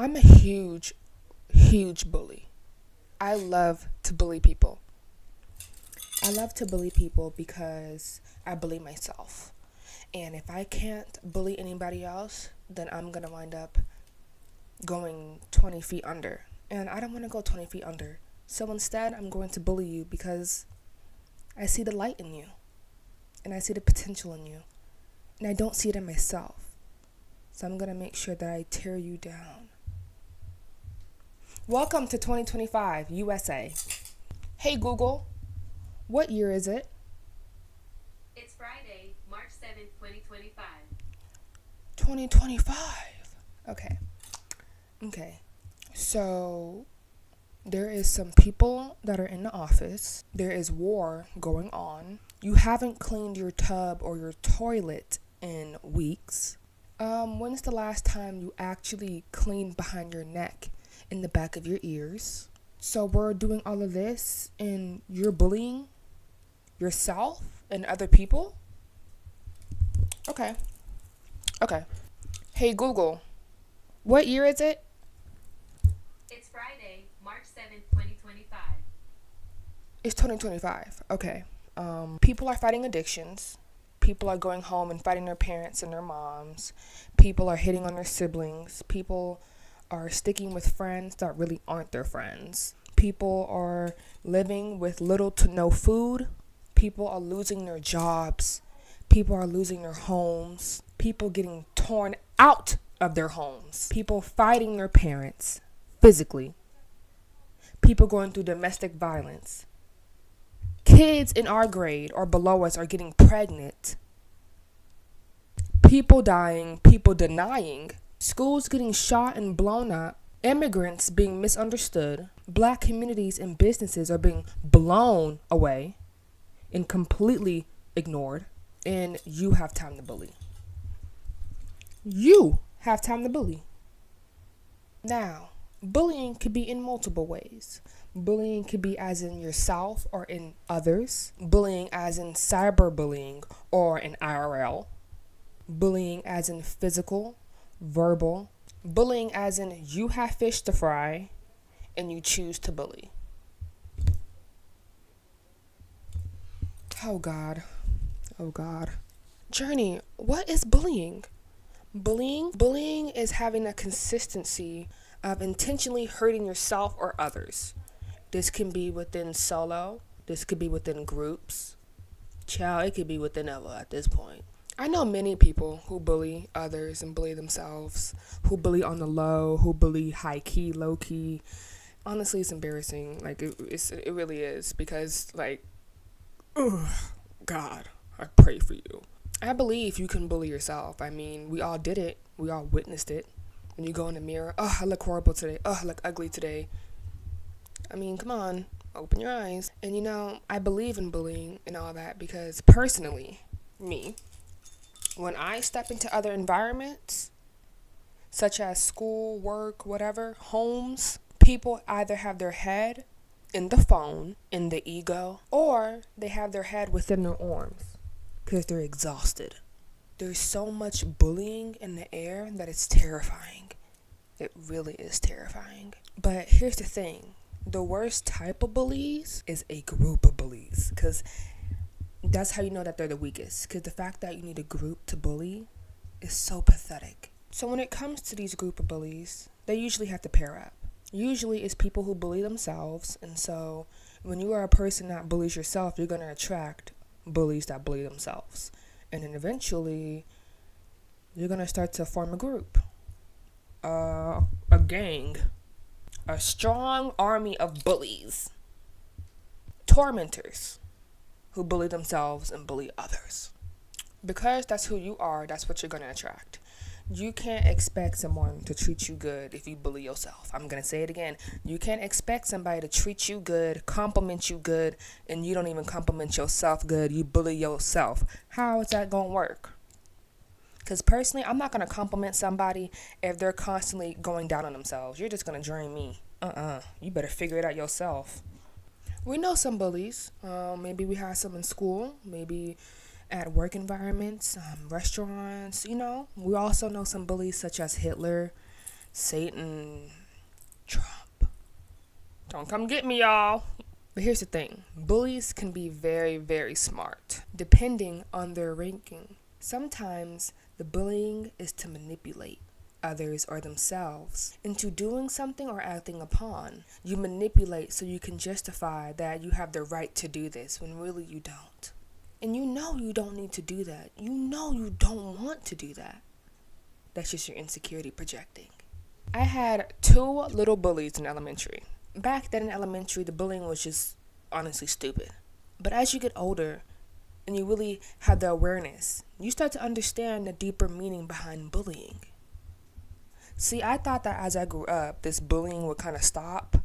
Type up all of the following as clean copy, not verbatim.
I'm a huge, huge bully. I love to bully people. I love to bully people because I bully myself. And if I can't bully anybody else, then I'm going to wind up going 20 feet under. And I don't want to go 20 feet under. So instead, I'm going to bully you because I see the light in you. And I see the potential in you. And I don't see it in myself. So I'm going to make sure that I tear you down. Welcome to 2025, USA. Hey Google, what year is it? It's Friday, March 7th, 2025. 2025. Okay. So there is some people that are in the office. There is war going on. You haven't cleaned your tub or your toilet in weeks. When's the last time you actually cleaned behind your neck, in the back of your ears? So we're doing all of this and you're bullying yourself and other people? Okay. Hey Google, what year is it? It's Friday, March 7th, 2025. It's 2025. Okay. People are fighting addictions. People are going home and fighting their parents and their moms. People are hitting on their siblings. People are sticking with friends that really aren't their friends. People are living with little to no food. People are losing their jobs. People are losing their homes. People getting torn out of their homes. People fighting their parents physically. People going through domestic violence. Kids in our grade or below us are getting pregnant. People dying, people denying. Schools getting shot and blown up. Immigrants being misunderstood. Black communities and businesses are being blown away and completely ignored. And you have time to bully. You have time to bully. Now, bullying could be in multiple ways. Bullying could be as in yourself or in others. Bullying as in cyberbullying or in IRL. Bullying as in physical, verbal. Bullying as in you have fish to fry and you choose to bully. Oh God. Jurnee, what is bullying? Bullying is having a consistency of intentionally hurting yourself or others. This can be within solo. This could be within groups. Child, it could be within ever at this point. I know many people who bully others and bully themselves, who bully on the low, who bully high key, low key. Honestly, it's embarrassing. Like, it really is because, like, ugh, God, I pray for you. I believe you can bully yourself. I mean, we all did it. We all witnessed it. When you go in the mirror, oh, I look horrible today. Oh, I look ugly today. I mean, come on, open your eyes. And I believe in bullying and all that because personally, me, when I step into other environments, such as school, work, whatever, homes, people either have their head in the phone, in the ego, or they have their head within their arms because they're exhausted. There's so much bullying in the air that it's terrifying. It really is terrifying. But here's the thing. The worst type of bullies is a group of bullies because that's how you know that they're the weakest. Because the fact that you need a group to bully is so pathetic. So when it comes to these group of bullies, they usually have to pair up. Usually it's people who bully themselves. And so when you are a person that bullies yourself, you're going to attract bullies that bully themselves. And then eventually you're going to start to form a group. A gang. A strong army of bullies. Tormentors who bully themselves and bully others. Because that's who you are, that's what you're going to attract. You can't expect someone to treat you good if you bully yourself. I'm going to say it again. You can't expect somebody to treat you good, compliment you good, and you don't even compliment yourself good. You bully yourself. How is that going to work? Because personally, I'm not going to compliment somebody if they're constantly going down on themselves. You're just going to drain me. You better figure it out yourself. We know some bullies. Maybe we had some in school. Maybe at work environments, restaurants. We also know some bullies such as Hitler, Satan, Trump. Don't come get me, y'all. But here's the thing. Bullies can be very, very smart, depending on their ranking. Sometimes the bullying is to manipulate others or themselves into doing something or acting upon. You manipulate so you can justify that you have the right to do this when really you don't. And you know you don't need to do that. You know you don't want to do that. That's just your insecurity projecting. I had 2 little bullies in elementary. Back then in elementary, the bullying was just honestly stupid. But as you get older and you really have the awareness, you start to understand the deeper meaning behind bullying. See, I thought that as I grew up, this bullying would kind of stop.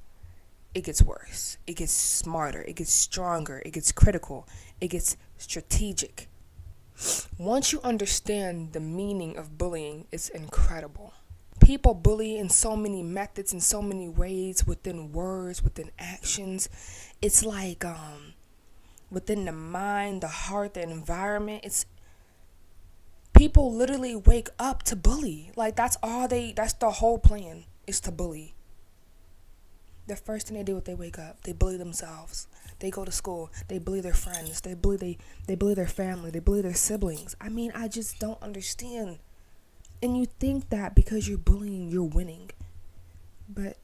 It gets worse. It gets smarter. It gets stronger. It gets critical. It gets strategic. Once you understand the meaning of bullying, it's incredible. People bully in so many methods, in so many ways, within words, within actions. It's like within the mind, the heart, the environment. It's people literally wake up to bully. Like that's the whole plan, is to bully. The first thing they do when they wake up, they bully themselves. They go to school, they bully their friends, they bully their family, they bully their siblings. I mean, I just don't understand. And you think that because you're bullying, you're winning. But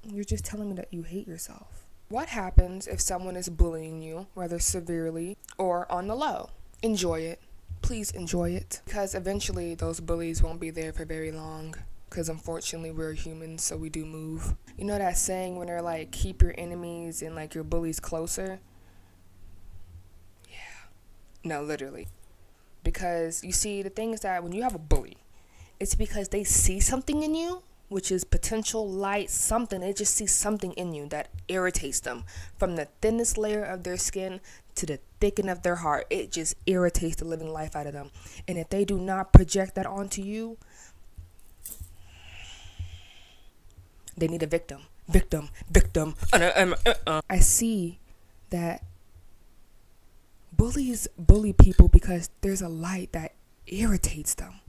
you're just telling me that you hate yourself. What happens if someone is bullying you, rather severely or on the low? Enjoy it. Please enjoy it. Because eventually those bullies won't be there for very long. Because unfortunately we're humans, so we do move. You know that saying when they're like, keep your enemies and like your bullies closer? Yeah. No, literally. Because you see, the thing is that when you have a bully, it's because they see something in you, which is potential, light, something. They just see something in you that irritates them. From the thinnest layer of their skin to the thicken of their heart. It just irritates the living life out of them. And if they do not project that onto you, they need a victim. Victim. I see that bullies bully people because there's a light that irritates them.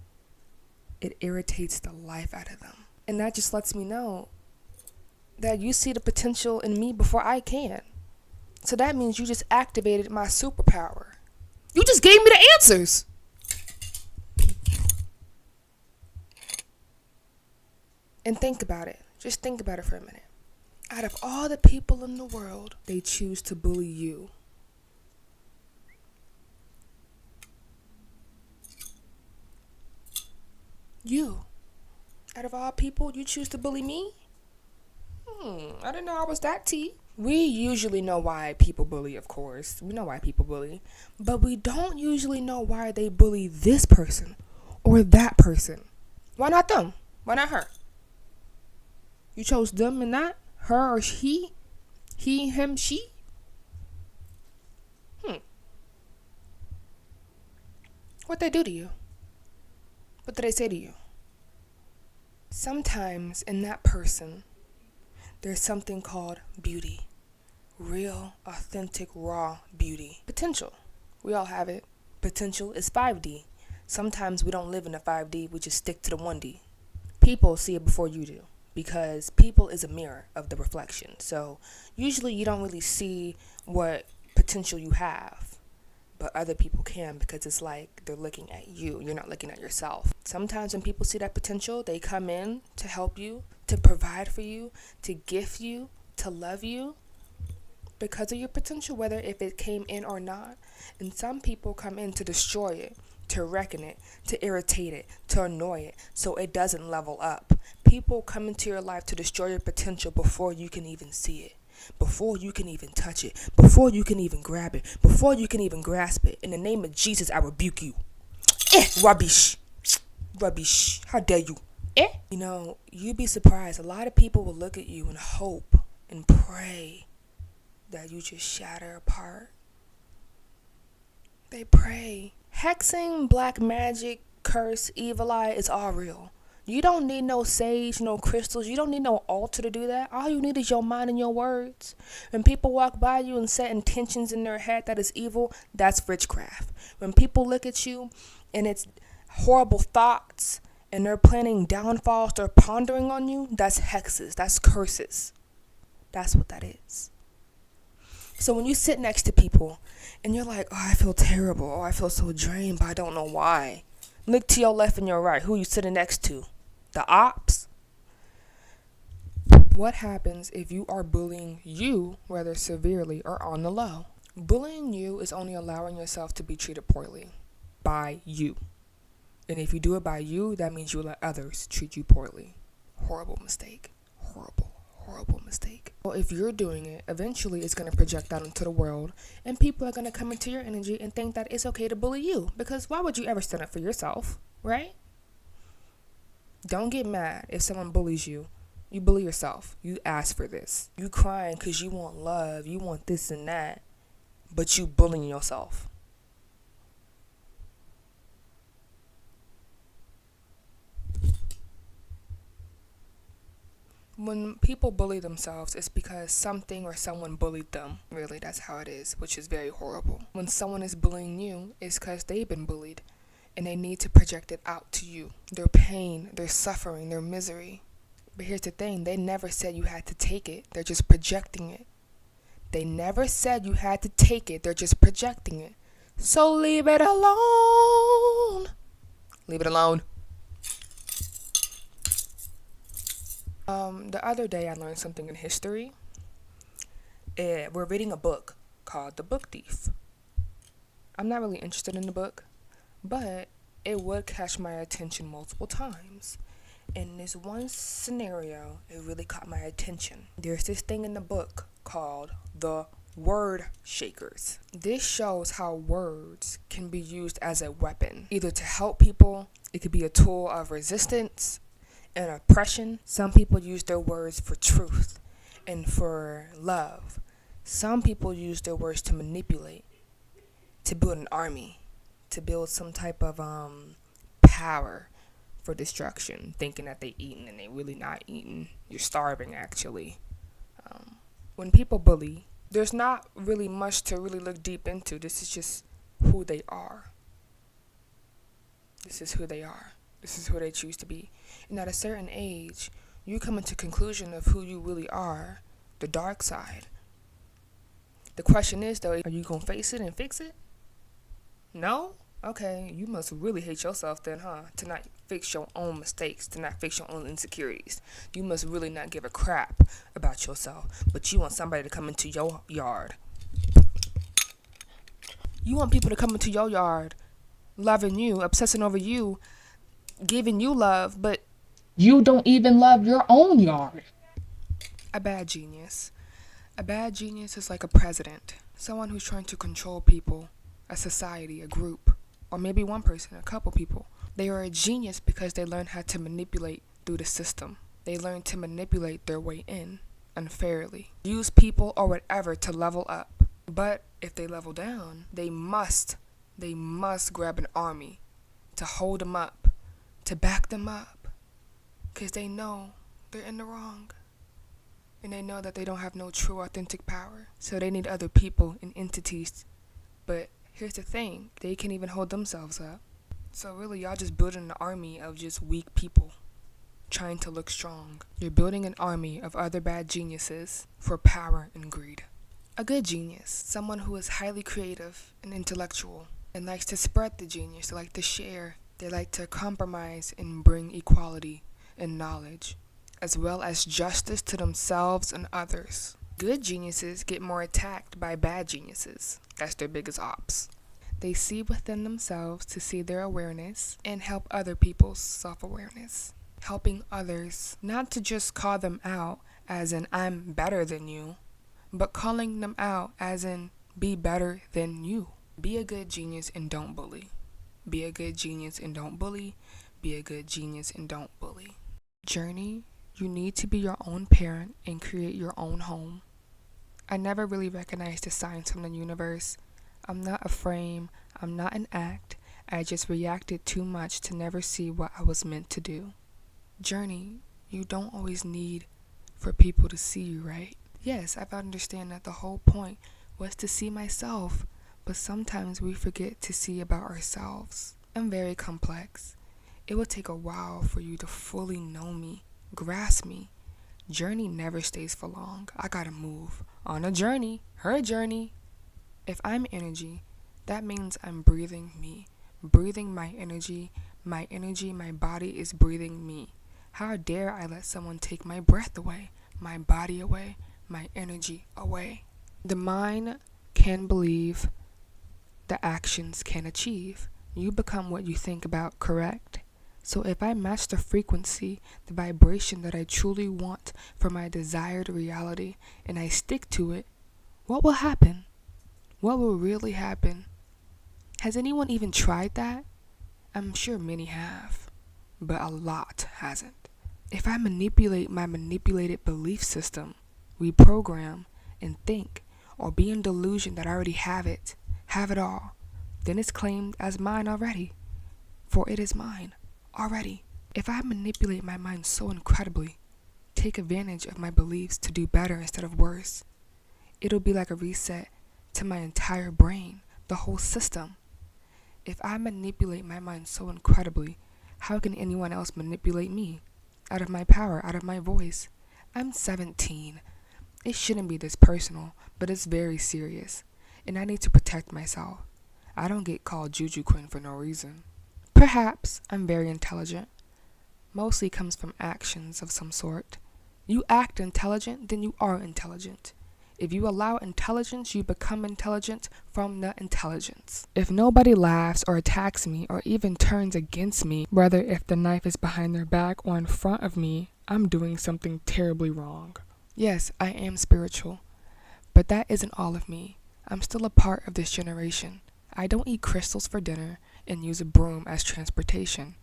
It irritates the life out of them. And that just lets me know that you see the potential in me before I can. So that means you just activated my superpower. You just gave me the answers. And think about it. Just think about it for a minute. Out of all the people in the world, they choose to bully you. You. Out of all people, you choose to bully me? I didn't know I was that T. We usually know why people bully, of course. We know why people bully. But we don't usually know why they bully this person or that person. Why not them? Why not her? You chose them and not her or he? He, him, she? What they do to you? What do they say to you? Sometimes in that person, there's something called beauty. Real, authentic, raw beauty. Potential. We all have it. Potential is 5D. Sometimes we don't live in the 5D, we just stick to the 1D. People see it before you do, because people is a mirror of the reflection. So usually you don't really see what potential you have. But other people can, because it's like they're looking at you. You're not looking at yourself. Sometimes when people see that potential, they come in to help you, to provide for you, to gift you, to love you because of your potential, whether if it came in or not. And some people come in to destroy it, to wrecken it, to irritate it, to annoy it, so it doesn't level up. People come into your life to destroy your potential before you can even see it. Before you can even touch it, before you can even grab it, before you can even grasp it. In the name of Jesus, I rebuke you. Rubbish. How dare you? You know, you'd be surprised. A lot of people will look at you and hope and pray that you just shatter apart. They pray. Hexing, black magic, curse, evil eye is all real. You don't need no sage, no crystals. You don't need no altar to do that. All you need is your mind and your words. When people walk by you and set intentions in their head that is evil, that's witchcraft. When people look at you and it's horrible thoughts and they're planning downfalls, they're pondering on you, that's hexes, that's curses. That's what that is. So when you sit next to people and you're like, oh, I feel terrible, oh, I feel so drained, but I don't know why. Look to your left and your right. Who are you sitting next to? The ops? What happens if you are bullying you rather severely or on the low? Bullying you is only allowing yourself to be treated poorly by you. And if you do it by you, that means you let others treat you poorly. Horrible mistake. Horrible mistake. Well, if you're doing it, eventually it's going to project out into the world, and people are going to come into your energy and think that it's okay to bully you. Because why would you ever stand up for yourself, right? Don't get mad if someone bullies you. You bully yourself. You ask for this. You crying because you want love. You want this and that. But you bullying yourself. When people bully themselves, it's because something or someone bullied them. Really, that's how it is, which is very horrible. When someone is bullying you, it's because they've been bullied, and they need to project it out to you. Their pain, their suffering, their misery. But here's the thing, they never said you had to take it. They're just projecting it. They never said you had to take it. They're just projecting it. So leave it alone. Leave it alone. The other day I learned something in history. We're reading a book called The Book Thief. I'm not really interested in the book, but it would catch my attention multiple times. In this one scenario, it really caught my attention. There's this thing in the book called the word shakers. This shows how words can be used as a weapon, either to help people, it could be a tool of resistance and oppression. Some people use their words for truth and for love. Some people use their words to manipulate, to build an army, to build some type of power for destruction, thinking that they eating and they really not eating. You're starving, actually. When people bully, there's not really much to really look deep into. This is just who they are. This is who they are. This is who they choose to be. And at a certain age, you come into conclusion of who you really are, the dark side. The question is, though, are you going to face it and fix it? No? Okay, you must really hate yourself then, huh? To not fix your own mistakes, to not fix your own insecurities. You must really not give a crap about yourself, but you want somebody to come into your yard. You want people to come into your yard, loving you, obsessing over you, giving you love, but you don't even love your own yard. A bad genius. A bad genius is like a president, someone who's trying to control people, a society, a group, or maybe one person, a couple people. They are a genius because they learn how to manipulate through the system. They learn to manipulate their way in unfairly. Use people or whatever to level up. But if they level down, they must grab an army to hold them up, to back them up, because they know they're in the wrong. And they know that they don't have no true authentic power. So they need other people and entities. But here's the thing, they can't even hold themselves up. So really, y'all just building an army of just weak people trying to look strong. You're building an army of other bad geniuses for power and greed. A good genius, someone who is highly creative and intellectual and likes to spread the genius, they like to share, they like to compromise and bring equality and knowledge, as well as justice to themselves and others. Good geniuses get more attacked by bad geniuses. That's their biggest ops. They see within themselves to see their awareness and help other people's self-awareness. Helping others, not to just call them out as in I'm better than you, but calling them out as in be better than you. Be a good genius and don't bully. Be a good genius and don't bully. Be a good genius and don't bully. Jurnee, you need to be your own parent and create your own home. I never really recognized the signs from the universe. I'm not a frame. I'm not an act. I just reacted too much to never see what I was meant to do. Jurnee, you don't always need for people to see you, right? Yes, I understand that the whole point was to see myself, but sometimes we forget to see about ourselves. I'm very complex, It will take a while for you to fully know me, grasp me. Journey never stays for long. I gotta move on a journey, her journey. If I'm energy, that means I'm breathing me, breathing my energy, my body is breathing me. How dare I let someone take my breath away, my body away, my energy away? The mind can believe, the actions can achieve. You become what you think about, correct? So if I match the frequency, the vibration that I truly want for my desired reality, and I stick to it, what will happen? What will really happen? Has anyone even tried that? I'm sure many have, but a lot hasn't. If I manipulate my manipulated belief system, reprogram, and think, or be in delusion that I already have it all, then it's claimed as mine already, for it is mine already. If I manipulate my mind so incredibly, take advantage of my beliefs to do better instead of worse, it'll be like a reset to my entire brain, the whole system. If I manipulate my mind so incredibly, how can anyone else manipulate me? Out of my power, out of my voice. I'm 17. It shouldn't be this personal, but it's very serious, and I need to protect myself. I don't get called Juju Queen for no reason. Perhaps I'm very intelligent. Mostly comes from actions of some sort. You act intelligent, then you are intelligent. If you allow intelligence, you become intelligent from the intelligence. If nobody laughs or attacks me or even turns against me, whether if the knife is behind their back or in front of me, I'm doing something terribly wrong. Yes, I am spiritual, but that isn't all of me. I'm still a part of this generation. I don't eat crystals for dinner and use a broom as transportation.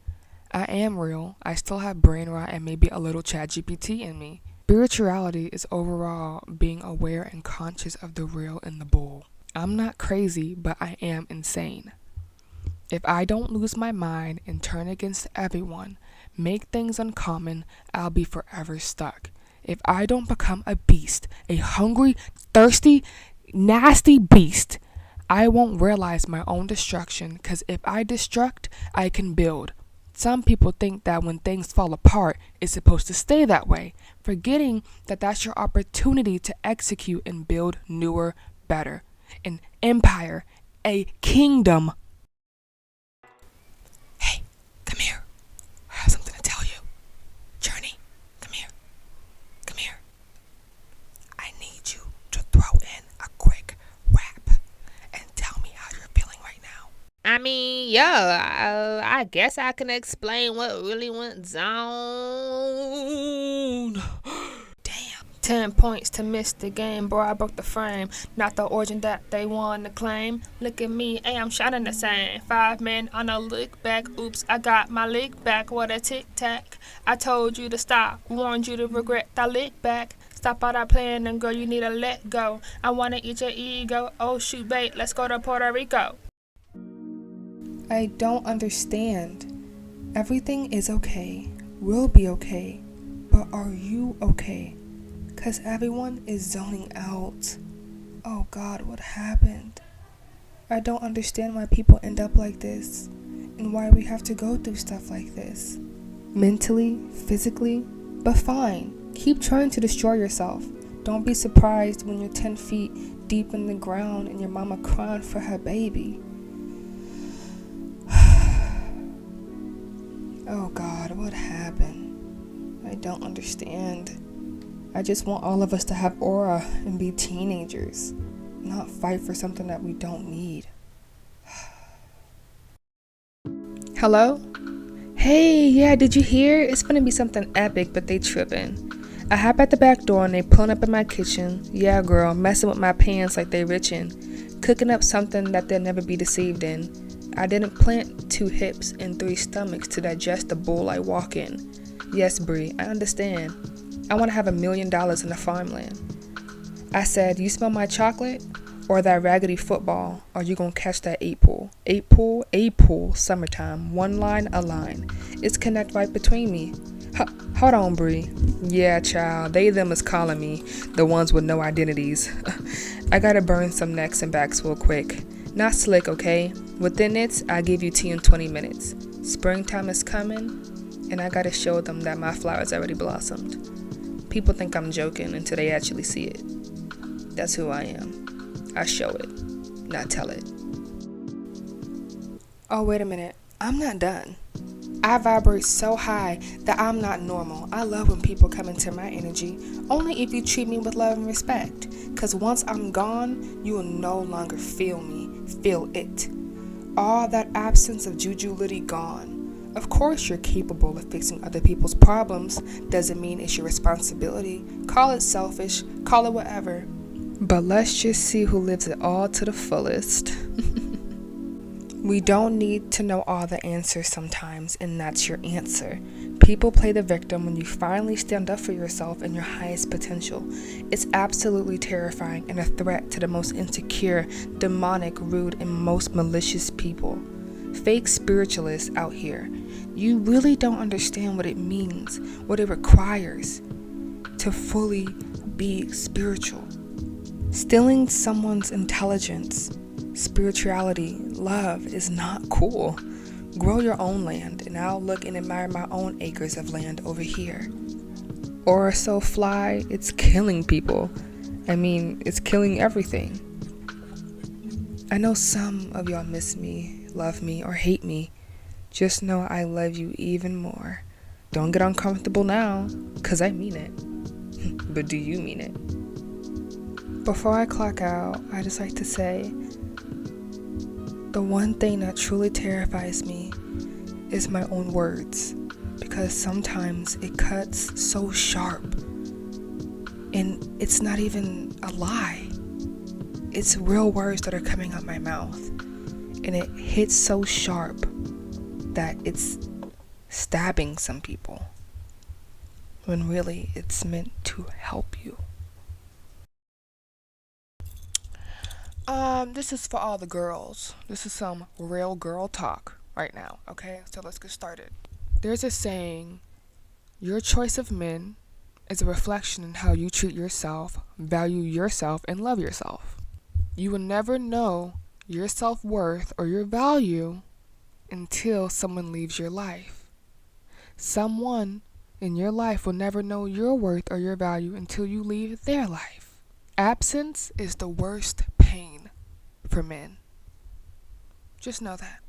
I am real. I still have brain rot and maybe a little ChatGPT in me. Spirituality is overall being aware and conscious of the real and the bull. I'm not crazy, but I am insane. If I don't lose my mind and turn against everyone, make things uncommon, I'll be forever stuck. If I don't become a beast, a hungry, thirsty, nasty beast, I won't realize my own destruction, because if I destruct, I can build. Some people think that when things fall apart, it's supposed to stay that way, forgetting that that's your opportunity to execute and build newer, better. An empire, a kingdom. Hey, come here. I have something to tell you. Jurnee, come here. Come here. I need you to throw in a quick rap and tell me how you're feeling right now. I mean, yeah, I guess I can explain what really went down. Damn. 10 points to miss the game, bro. I broke the frame. Not the origin that they want to claim. Look at me, hey, I'm shining the same. 5 men on a look back. Oops, I got my lick back. What a tic tac. I told you to stop. Warned you to regret that lick back. Stop all that playing and girl, you need to let go. I wanna eat your ego. Oh shoot, bait, let's go to Puerto Rico. I don't understand. Everything is okay. We'll be okay. But are you okay? 'Cause everyone is zoning out. Oh God, what happened? I don't understand why people end up like this and why we have to go through stuff like this. Mentally, physically, but fine. Keep trying to destroy yourself. Don't be surprised when you're 10 feet deep in the ground and your mama crying for her baby. Oh God, what happened? I don't understand. I just want all of us to have aura and be teenagers, not fight for something that we don't need. Hello? Hey, yeah, did you hear? It's gonna be something epic, but they tripping. I hop at the back door and they pulling up in my kitchen. Yeah, girl, messing with my pants like they richin'. Cooking up something that they'll never be deceived in. I didn't plant 2 hips and 3 stomachs to digest the bull I walk in. Yes, Bree, I understand. I want to have $1 million in the farmland. I said, you smell my chocolate? Or that raggedy football? Or you gonna catch that 8-pool? 8-pool, 8-pool, summertime, 1 line, a line. It's connect right between me. Hold on, Bree. Yeah, child, they them is calling me, the ones with no identities. I gotta burn some necks and backs real quick. Not slick, okay? Within it, I give you tea in 20 minutes. Springtime is coming, and I gotta show them that my flowers already blossomed. People think I'm joking until they actually see it. That's who I am. I show it, not tell it. Oh, wait a minute. I'm not done. I vibrate so high that I'm not normal. I love when people come into my energy, only if you treat me with love and respect. Cause once I'm gone, you will no longer feel me, feel it. All that absence of juju gone. Of course you're capable of fixing other people's problems. Doesn't mean it's your responsibility. Call it selfish, call it whatever. But let's just see who lives it all to the fullest. We don't need to know all the answers sometimes, and that's your answer. People play the victim when you finally stand up for yourself and your highest potential. It's absolutely terrifying and a threat to the most insecure, demonic, rude, and most malicious people. Fake spiritualists out here. You really don't understand what it means, what it requires to fully be spiritual. Stealing someone's intelligence, spirituality, love is not cool. Grow your own land, and I'll look and admire my own acres of land over here. Or so fly, it's killing people. I mean, it's killing everything. I know some of y'all miss me, love me, or hate me. Just know I love you even more. Don't get uncomfortable now, 'cause I mean it. But do you mean it? Before I clock out, I just like to say, the one thing that truly terrifies me is my own words, because sometimes it cuts so sharp, and it's not even a lie. It's real words that are coming out my mouth, and it hits so sharp that it's stabbing some people, when really it's meant to help you. This is for all the girls. This is some real girl talk right now, okay? So let's get started. There's a saying, your choice of men is a reflection in how you treat yourself, value yourself, and love yourself. You will never know your self-worth or your value until someone leaves your life. Someone in your life will never know your worth or your value until you leave their life. Absence is the worst pain for men. Just know that.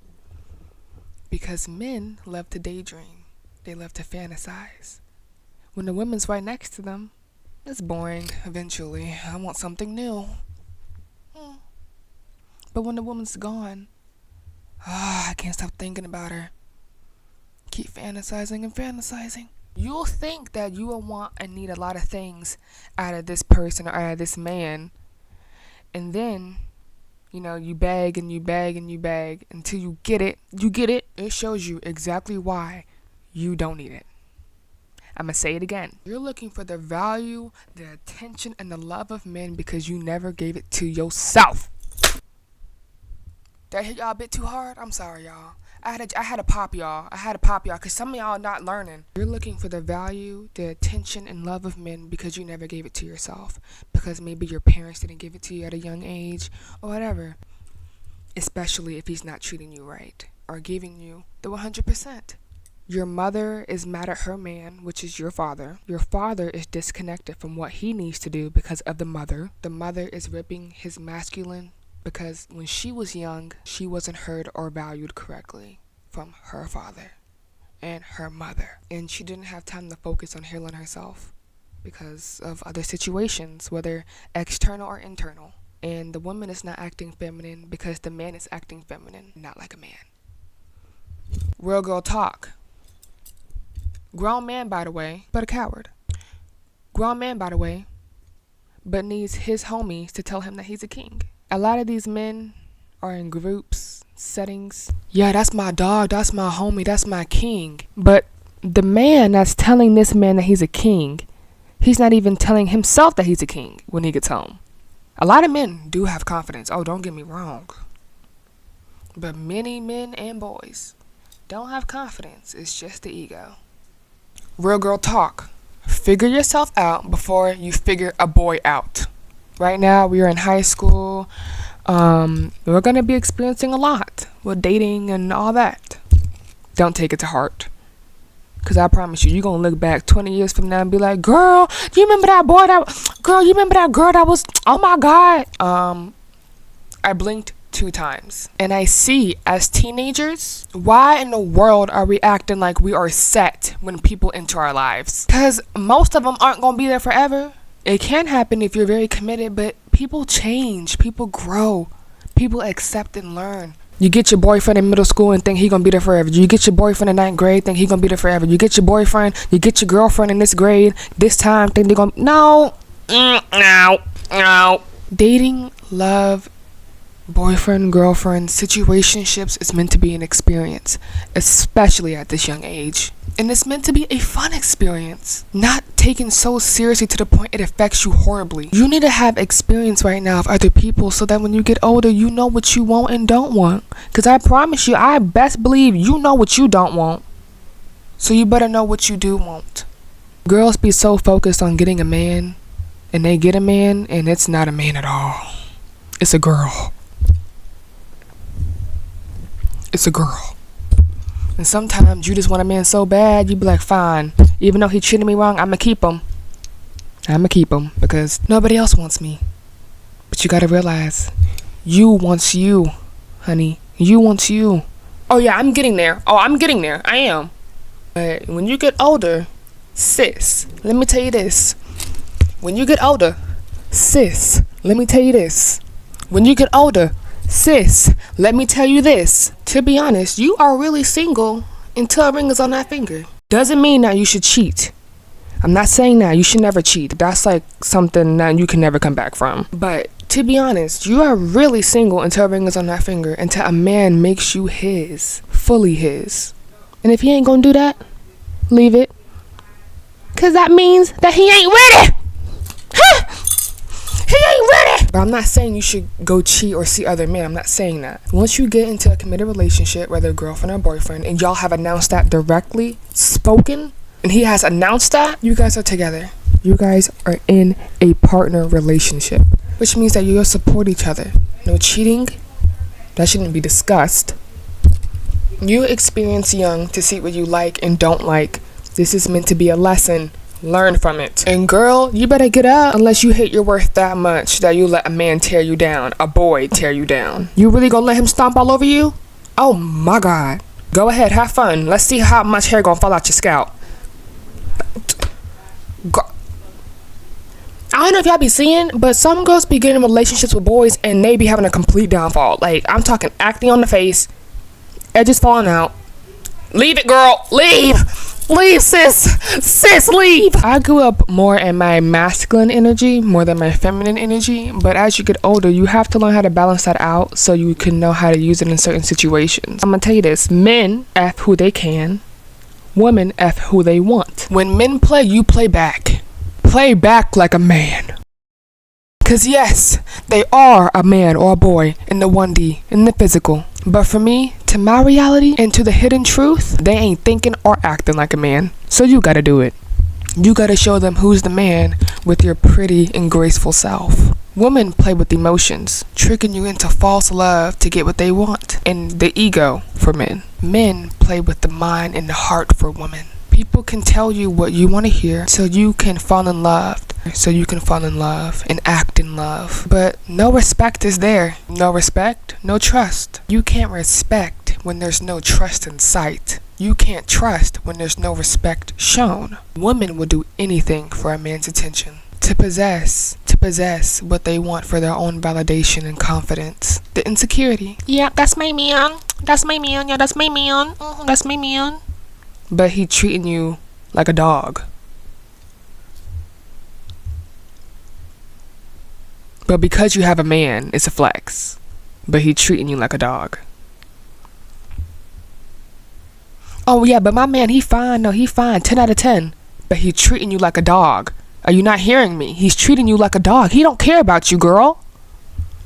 Because men love to daydream. They love to fantasize. When the woman's right next to them, it's boring eventually. I want something new. But when the woman's gone, I can't stop thinking about her. Keep fantasizing and fantasizing. You'll think that you will want and need a lot of things out of this person or out of this man. And then, you beg and you beg and you beg until you get it. You get it. It shows you exactly why you don't need it. I'm going to say it again. You're looking for the value, the attention, and the love of men because you never gave it to yourself. Did I hit y'all a bit too hard? I'm sorry, y'all. I had to pop y'all. Because some of y'all are not learning. You're looking for the value, the attention, and love of men because you never gave it to yourself. Because maybe your parents didn't give it to you at a young age or whatever. Especially if he's not treating you right or giving you the 100%. Your mother is mad at her man, which is your father. Your father is disconnected from what he needs to do because of the mother. The mother is ripping his masculine because when she was young, she wasn't heard or valued correctly from her father and her mother. And she didn't have time to focus on healing herself because of other situations, whether external or internal. And the woman is not acting feminine because the man is acting feminine, not like a man. Real girl talk. Grown man, by the way, but a coward. Grown man, by the way, but needs his homies to tell him that he's a king. A lot of these men are in groups, settings. Yeah, that's my dog, that's my homie, that's my king. But the man that's telling this man that he's a king, he's not even telling himself that he's a king when he gets home. A lot of men do have confidence. Oh, don't get me wrong. But many men and boys don't have confidence. It's just the ego. Real girl talk. Figure yourself out before you figure a boy out. Right now, we are in high school. We're going to be experiencing a lot with dating and all that. Don't take it to heart. Because I promise you, you're going to look back 20 years from now and be like, girl, do you remember that boy girl, you remember that girl that was, oh my God. I blinked 2 times. And I see, as teenagers, why in the world are we acting like we are set when people enter our lives? Because most of them aren't going to be there forever. It can happen if you're very committed, but people change, people grow, people accept and learn. You get your boyfriend in middle school and think he gonna be there forever. You get your boyfriend in 9th grade, think he gonna be there forever. You get your boyfriend, you get your girlfriend in this grade, this time, think they're gonna... No. Dating, love, boyfriend, girlfriend, situationships is meant to be an experience, especially at this young age. And it's meant to be a fun experience, not taken so seriously to the point it affects you horribly. You need to have experience right now of other people so that when you get older, you know what you want and don't want. Because I promise you, I best believe you know what you don't want. So you better know what you do want. Girls be so focused on getting a man, and they get a man, and it's not a man at all. It's a girl. It's a girl. And sometimes you just want a man so bad, you be like, fine. Even though he treated me wrong, I'ma keep him. I'ma keep him because nobody else wants me. But you gotta realize, you wants you, honey. You wants you. Oh yeah, I'm getting there. I am. But when you get older, sis, let me tell you this. When you get older, sis, let me tell you this. When you get older, sis, let me tell you this. To be honest, you are really single until a ring is on that finger. Doesn't mean that you should cheat. I'm not saying that you should never cheat. That's like something that you can never come back from. But to be honest, you are really single until a ring is on that finger, until a man makes you his, fully his. And if he ain't gonna do that, leave it. Cause that means that he ain't ready. He ain't ready. But I'm not saying you should go cheat or see other men. I'm not saying that. Once you get into a committed relationship, whether girlfriend or boyfriend, and y'all have announced that directly, spoken, and he has announced that, you guys are together. You guys are in a partner relationship, which means that you'll support each other. No cheating. That shouldn't be discussed. You experience young to see what you like and don't like. This is meant to be a lesson. Learn from it. And girl, you better get up unless you hate your worth that much that you let a man tear you down, a boy tear you down. You really gonna let him stomp all over you? Oh my God. Go ahead, have fun. Let's see how much hair gonna fall out your scalp. I don't know if y'all be seeing, but some girls be getting in relationships with boys and they be having a complete downfall. Like, I'm talking acne on the face, edges falling out. Leave it, girl. Leave. Leave, sis. Sis, leave. I grew up more in my masculine energy more than my feminine energy, but as you get older, you have to learn how to balance that out so you can know how to use it in certain situations. I'm gonna tell you this. Men F who they can. Women F who they want. When men play, you play back. Play back like a man. Cause yes, they are a man or a boy in the 1D, in the physical. But for me, to my reality and to the hidden truth, they ain't thinking or acting like a man. So you gotta do it. You gotta show them who's the man with your pretty and graceful self. Women play with emotions, tricking you into false love to get what they want, and the ego for men. Men play with the mind and the heart for women. People can tell you what you want to hear so you can fall in love. So you can fall in love and act in love. But no respect is there. No respect, no trust. You can't respect when there's no trust in sight. You can't trust when there's no respect shown. Women will do anything for a man's attention. To possess what they want for their own validation and confidence. The insecurity. Yeah, that's my man. That's my man. Yeah, that's my man. That's my man. But he treating you like a dog. But because you have a man, it's a flex. But he treating you like a dog. Oh yeah, but my man, he fine. No, he fine. 10 out of 10. But he treating you like a dog. Are you not hearing me? He's treating you like a dog. He don't care about you, girl.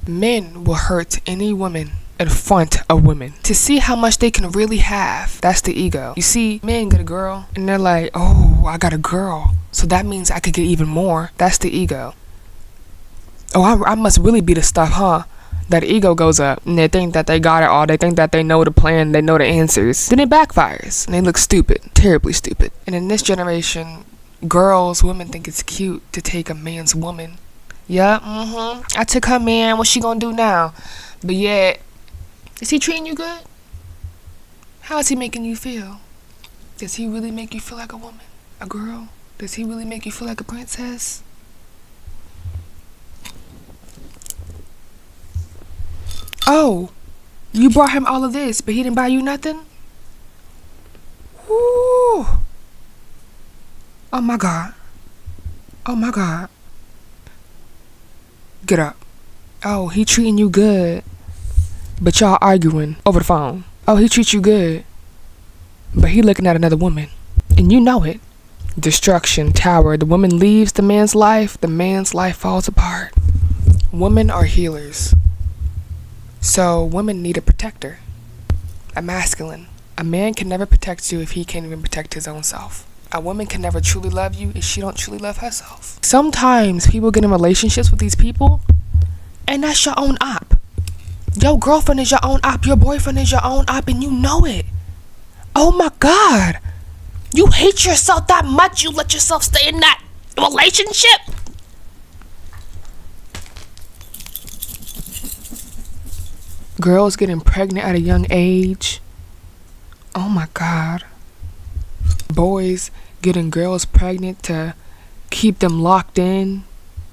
Men will hurt any woman in front of women to see how much they can really have. That's the ego. You see, men get a girl and they're like, oh, I got a girl, so that means I could get even more. That's the ego. Oh, I must really be the stuff, huh? that ego goes up and they think that they got it all. They think that they know the plan, they know the answers. Then it backfires and they look stupid, terribly stupid. And in this generation, women think it's cute to take a man's woman. Yeah, I took her man. What's she gonna do now? But yeah, is he treating you good? How is he making you feel? Does he really make you feel like a woman? A girl? Does he really make you feel like a princess? Oh, you brought him all of this, but he didn't buy you nothing? Ooh. Oh my God. Oh my God. Get up. Oh, he treating you good, but y'all arguing over the phone. Oh, he treats you good, but he looking at another woman, and you know it. Destruction tower. The woman leaves the man's life falls apart. Women are healers. So women need a protector, a masculine. A man can never protect you if he can't even protect his own self. A woman can never truly love you if she don't truly love herself. Sometimes people get in relationships with these people, and that's your own op. Your girlfriend is your own op. Your boyfriend is your own op, and you know it. Oh my God. You hate yourself that much, you let yourself stay in that relationship? Girls getting pregnant at a young age. Oh my God. Boys getting girls pregnant to keep them locked in.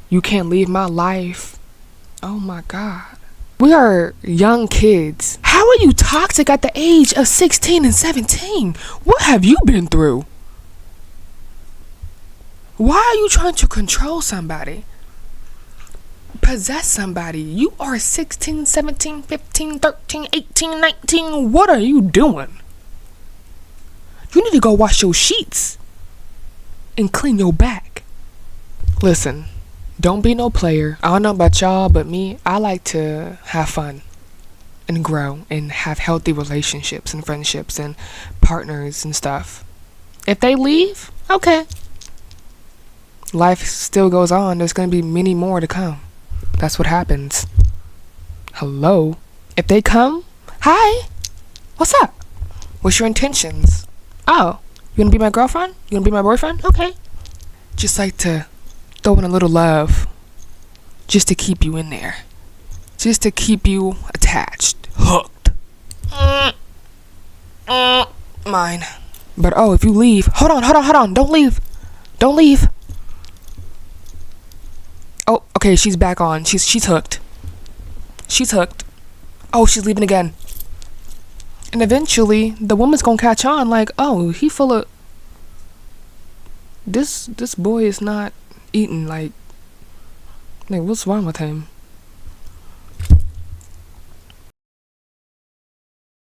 You can't leave my life. Oh my God. We are young kids. How are you toxic at the age of 16 and 17? What have you been through? Why are you trying to control somebody? Possess somebody? You are 16, 17, 15, 13, 18, 19. What are you doing? You need to go wash your sheets and clean your back. Listen. Don't be no player. I don't know about y'all, but me, I like to have fun and grow and have healthy relationships and friendships and partners and stuff. If they leave, okay. Life still goes on. There's going to be many more to come. That's what happens. Hello? If they come, hi. What's up? What's your intentions? Oh, you want to be my girlfriend? You want to be my boyfriend? Okay. Just like to throw in a little love just to keep you in there, just to keep you attached, hooked. Mine. But oh, if you leave, hold on, don't leave. Oh, okay, she's back on. She's hooked. Oh, she's leaving again. And eventually the woman's gonna catch on, like, oh, he full of this boy is not eating, like what's wrong with him?